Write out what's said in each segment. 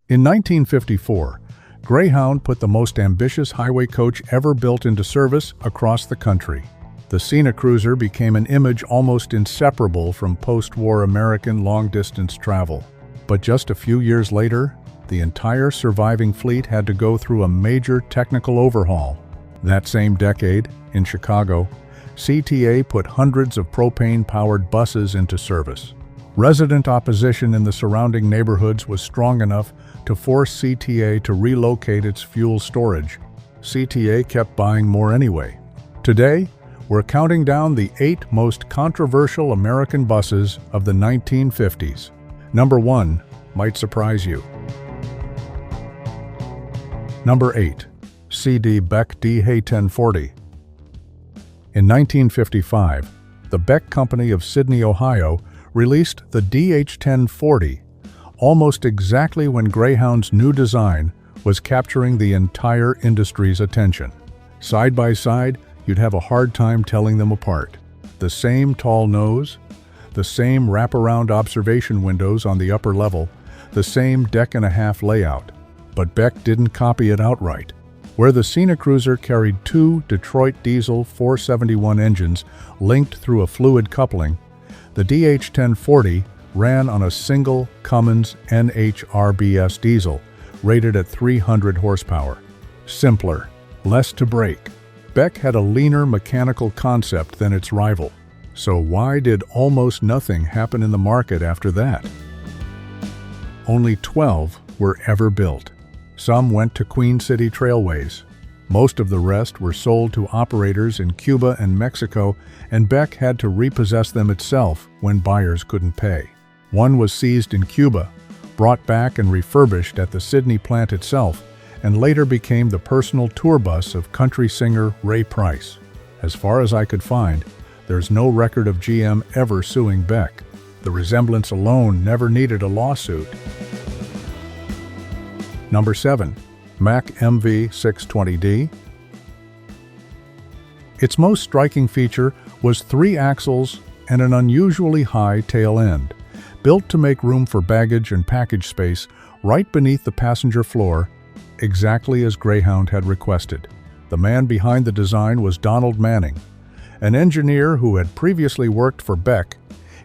In 1954, Greyhound put the most ambitious highway coach ever built into service across the country. The Scenic Cruiser became an image almost inseparable from post-war American long-distance travel. But just a few years later, the entire surviving fleet had to go through a major technical overhaul. That same decade, in Chicago, CTA put hundreds of propane-powered buses into service. Resident opposition in the surrounding neighborhoods was strong enough to force CTA to relocate its fuel storage. CTA kept buying more anyway. Today, we're counting down the 8 most controversial American buses of the 1950s. Number 1 might surprise you. Number 8. CD Beck DH1040. In 1955, the Beck Company of Sydney, Ohio, released the DH1040, almost exactly when Greyhound's new design was capturing the entire industry's attention. Side by side, you'd have a hard time telling them apart. The same tall nose, the same wraparound observation windows on the upper level, the same deck-and-a-half layout. But Beck didn't copy it outright. Where the Scenic Cruiser carried 2 Detroit diesel 471 engines linked through a fluid coupling, the DH1040 ran on a single Cummins NHRBS diesel rated at 300 horsepower. Simpler, less to break. Beck had a leaner mechanical concept than its rival. So why did almost nothing happen in the market after that? Only 12 were ever built. Some went to Queen City Trailways. Most of the rest were sold to operators in Cuba and Mexico, and Beck had to repossess them itself when buyers couldn't pay. One was seized in Cuba, brought back and refurbished at the Sydney plant itself, and later became the personal tour bus of country singer Ray Price. As far as I could find, there's no record of GM ever suing Beck. The resemblance alone never needed a lawsuit. Number 7. Mack MV-620D. Its most striking feature was 3 axles and an unusually high tail end, built to make room for baggage and package space right beneath the passenger floor, exactly as Greyhound had requested. The man behind the design was Donald Manning, an engineer who had previously worked for Beck.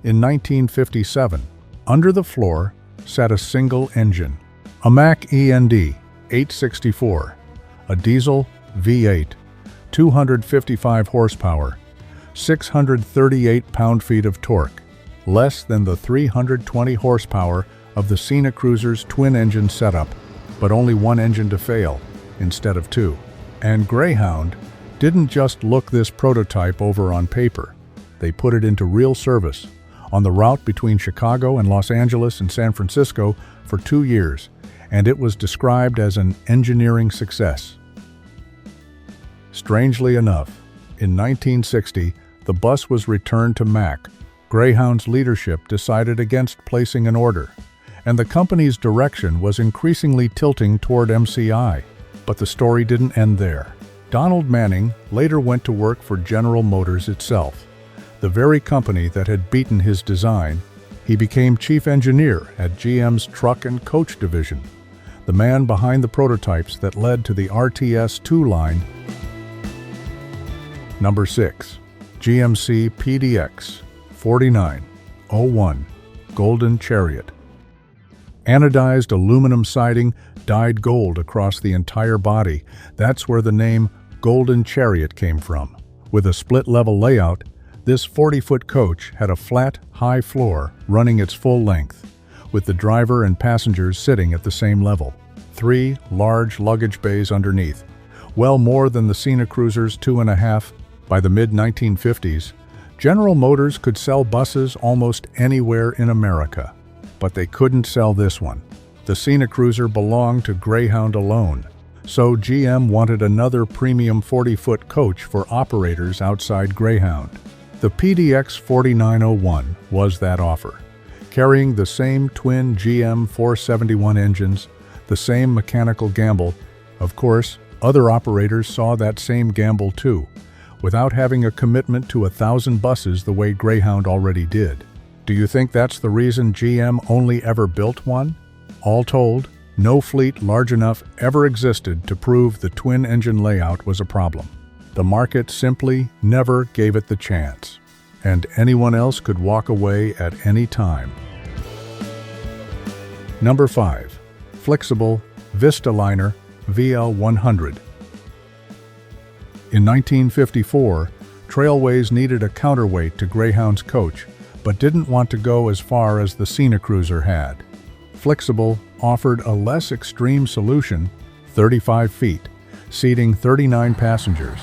In 1957, under the floor sat a single engine, a Mack END 864, a diesel V8, 255 horsepower, 638 pound-feet of torque, less than the 320 horsepower of the Scenic Cruiser's twin-engine setup, but only 1 engine to fail instead of 2. And Greyhound didn't just look this prototype over on paper. They put it into real service on the route between Chicago and Los Angeles and San Francisco for 2 years, and it was described as an engineering success. Strangely enough, in 1960, the bus was returned to Mack. Greyhound's leadership decided against placing an order, and the company's direction was increasingly tilting toward MCI. But the story didn't end there. Donald Manning later went to work for General Motors itself, the very company that had beaten his design. He became chief engineer at GM's truck and coach division, the man behind the prototypes that led to the RTS2 line. Number 6. GMC TDH-4801 Golden Chariot. Anodized aluminum siding dyed gold across the entire body. That's where the name Golden Chariot came from. With a split-level layout, this 40-foot coach had a flat, high floor running its full length, with the driver and passengers sitting at the same level. 3 large luggage bays underneath, well more than the Scenic Cruiser's 2.5. By the mid-1950s, General Motors could sell buses almost anywhere in America, but they couldn't sell this one. The Scenic Cruiser belonged to Greyhound alone, so GM wanted another premium 40-foot coach for operators outside Greyhound. The TDH-4801 was that offer, carrying the same twin GM 471 engines, the same mechanical gamble. Of course, other operators saw that same gamble too, without having a commitment to 1,000 buses the way Greyhound already did. Do you think that's the reason GM only ever built one? All told, No fleet large enough ever existed to prove the twin-engine layout was a problem. The market simply never gave it the chance, and anyone else could walk away at any time. Number 5. Flxible Vista-Liner VL100. In 1954, Trailways needed a counterweight to Greyhound's coach, but didn't want to go as far as the Scenic Cruiser had. Flxible offered a less extreme solution, 35 feet, seating 39 passengers.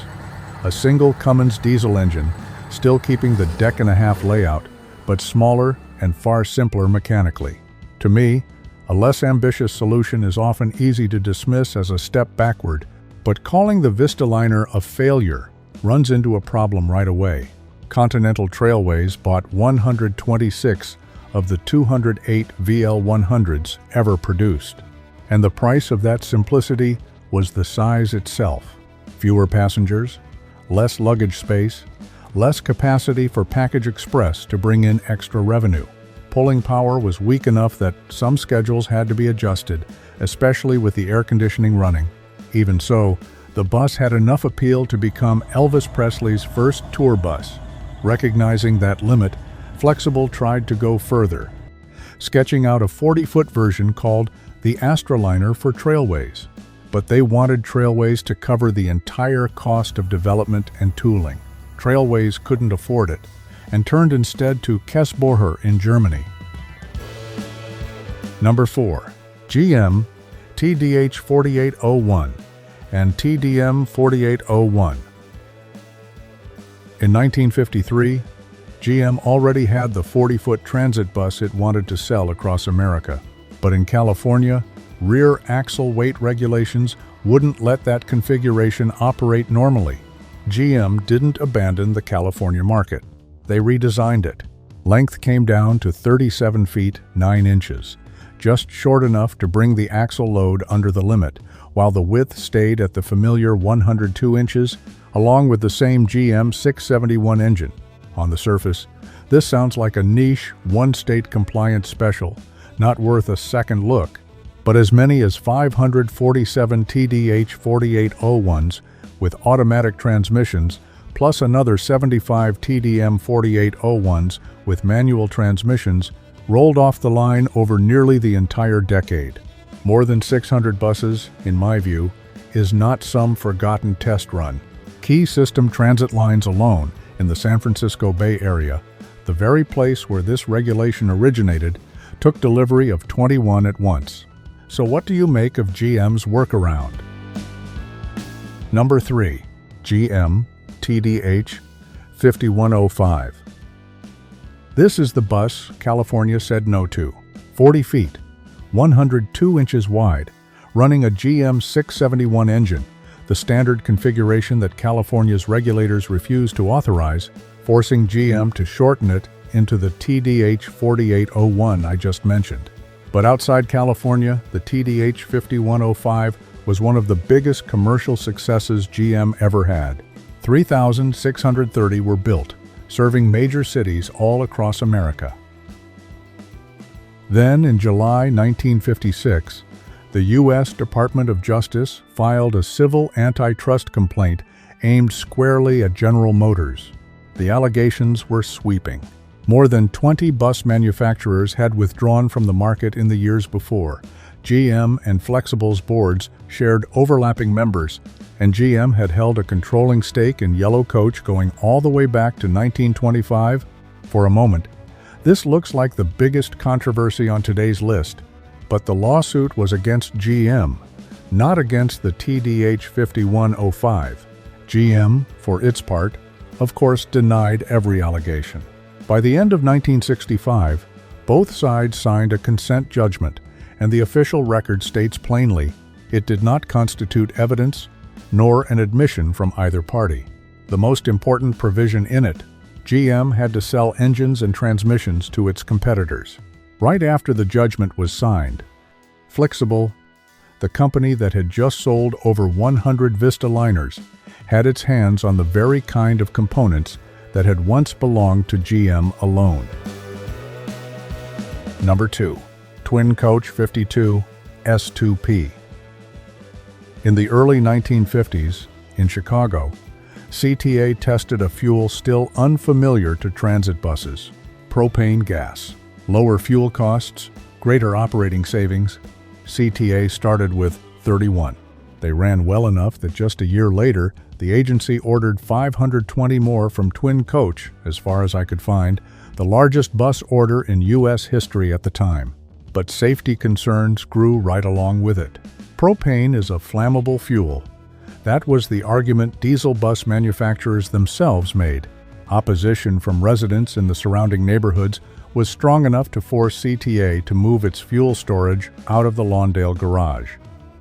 A single Cummins diesel engine, still keeping the deck-and-a-half layout, but smaller and far simpler mechanically. To me, a less ambitious solution is often easy to dismiss as a step backward, but calling the Vista-Liner a failure runs into a problem right away. Continental Trailways bought 126 of the 208 VL100s ever produced, and the price of that simplicity was the size itself. Fewer passengers, less luggage space, less capacity for package express to bring in extra revenue. Pulling power was weak enough that some schedules had to be adjusted, especially with the air conditioning running. Even so, the bus had enough appeal to become Elvis Presley's first tour bus. Recognizing that limit, Flxible tried to go further, sketching out a 40-foot version called the Astraliner for Trailways. But they wanted Trailways to cover the entire cost of development and tooling. Trailways couldn't afford it, and turned instead to Kessbohrer in Germany. Number 4. GM TDH-4801 and TDM-4801. In 1953, GM already had the 40-foot transit bus it wanted to sell across America. But in California, rear axle weight regulations wouldn't let that configuration operate normally. GM didn't abandon the California market. They redesigned it. Length came down to 37 feet 9 inches, just short enough to bring the axle load under the limit, while the width stayed at the familiar 102 inches, along with the same GM 671 engine. On the surface, this sounds like a niche, one-state compliant special, not worth a second look. But as many as 547 TDH-4801s with automatic transmissions, plus another 75 TDM-4801s with manual transmissions, rolled off the line over nearly the entire decade. More than 600 buses, in my view, is not some forgotten test run. Key system transit lines alone in the San Francisco Bay Area, the very place where this regulation originated, took delivery of 21 at once. So what do you make of GM's workaround? Number 3. GM TDH-5105. This is the bus California said no to. 40 feet, 102 inches wide, running a GM 671 engine, the standard configuration that California's regulators refused to authorize, forcing GM to shorten it into the TDH-4801 I just mentioned. But outside California, the TDH-5105 was one of the biggest commercial successes GM ever had. 3,630 were built, serving major cities all across America. Then, in July 1956, the U.S. Department of Justice filed a civil antitrust complaint aimed squarely at General Motors. The allegations were sweeping. More than 20 bus manufacturers had withdrawn from the market in the years before. GM and Flxible's boards shared overlapping members, and GM had held a controlling stake in Yellow Coach going all the way back to 1925. For a moment, this looks like the biggest controversy on today's list, but the lawsuit was against GM, not against the TDH-5105. GM, for its part, of course, denied every allegation. By the end of 1965, both sides signed a consent judgment, and the official record states plainly it did not constitute evidence nor an admission from either party. The most important provision in it, GM had to sell engines and transmissions to its competitors. Right after the judgment was signed, Flxible, the company that had just sold over 100 Vista-Liners, had its hands on the very kind of components that had once belonged to GM alone. Number 2. Twin Coach 52 S2P. In the early 1950s, in Chicago, CTA tested a fuel still unfamiliar to transit buses: propane gas. Lower fuel costs, greater operating savings. CTA started with 31. They ran well enough that just a year later, the agency ordered 520 more from Twin Coach, as far as I could find, the largest bus order in U.S. history at the time. But safety concerns grew right along with it. Propane is a flammable fuel. That was the argument diesel bus manufacturers themselves made. Opposition from residents in the surrounding neighborhoods was strong enough to force CTA to move its fuel storage out of the Lawndale garage.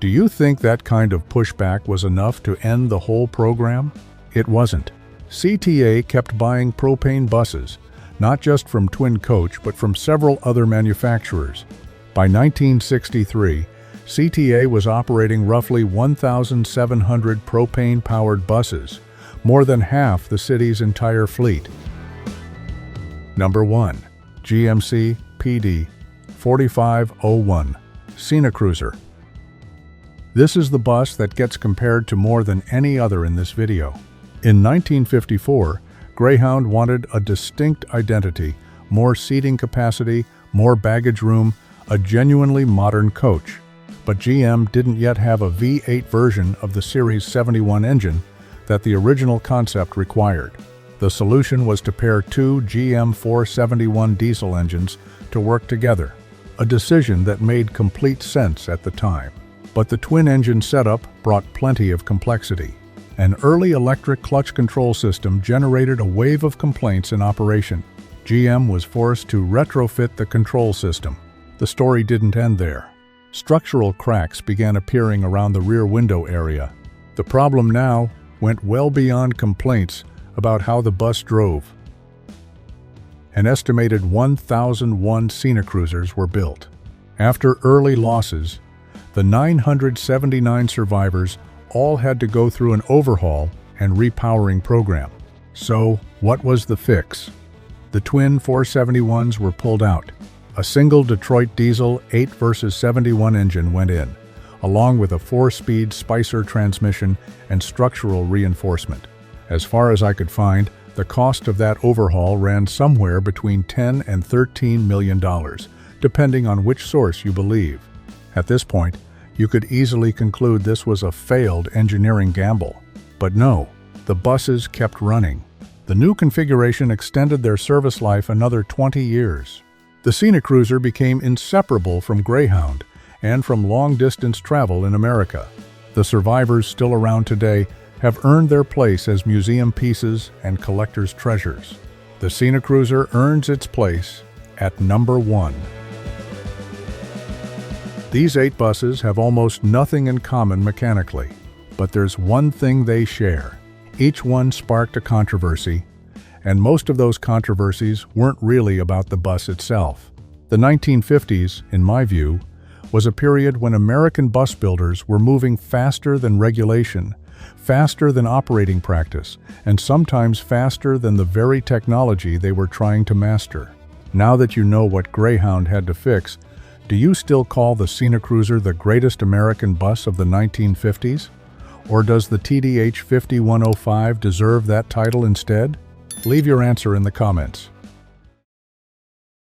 Do you think that kind of pushback was enough to end the whole program? It wasn't. CTA kept buying propane buses, not just from Twin Coach, but from several other manufacturers. By 1963, CTA was operating roughly 1,700 propane-powered buses, more than half the city's entire fleet. Number 1. GMC PD-4501 Scenicruiser. This is the bus that gets compared to more than any other in this video. In 1954, Greyhound wanted a distinct identity, more seating capacity, more baggage room, a genuinely modern coach. But GM didn't yet have a V8 version of the Series 71 engine that the original concept required. The solution was to pair two GM 471 diesel engines to work together, a decision that made complete sense at the time. But the twin-engine setup brought plenty of complexity. An early electric clutch control system generated a wave of complaints in operation. GM was forced to retrofit the control system. The story didn't end there. Structural cracks began appearing around the rear window area. The problem now went well beyond complaints about how the bus drove. An estimated 1,001 Scenicruisers were built. After early losses, the 979 survivors all had to go through an overhaul and repowering program. So, what was the fix? The twin 471s were pulled out. A single Detroit diesel 8 versus 71 engine went in, along with a 4-speed Spicer transmission and structural reinforcement. As far as I could find, the cost of that overhaul ran somewhere between $10 and $13 million, depending on which source you believe. At this point, you could easily conclude this was a failed engineering gamble. But no, the buses kept running. The new configuration extended their service life another 20 years. The Scenicruiser became inseparable from Greyhound and from long-distance travel in America. The survivors still around today have earned their place as museum pieces and collectors' treasures. The Scenicruiser earns its place at number 1. These 8 buses have almost nothing in common mechanically, but there's one thing they share. Each one sparked a controversy, and most of those controversies weren't really about the bus itself. The 1950s, in my view, was a period when American bus builders were moving faster than regulation, faster than operating practice, and sometimes faster than the very technology they were trying to master. Now that you know what Greyhound had to fix, do you still call the Scenicruiser the greatest American bus of the 1950s? Or does the TDH-5105 deserve that title instead? Leave your answer in the comments.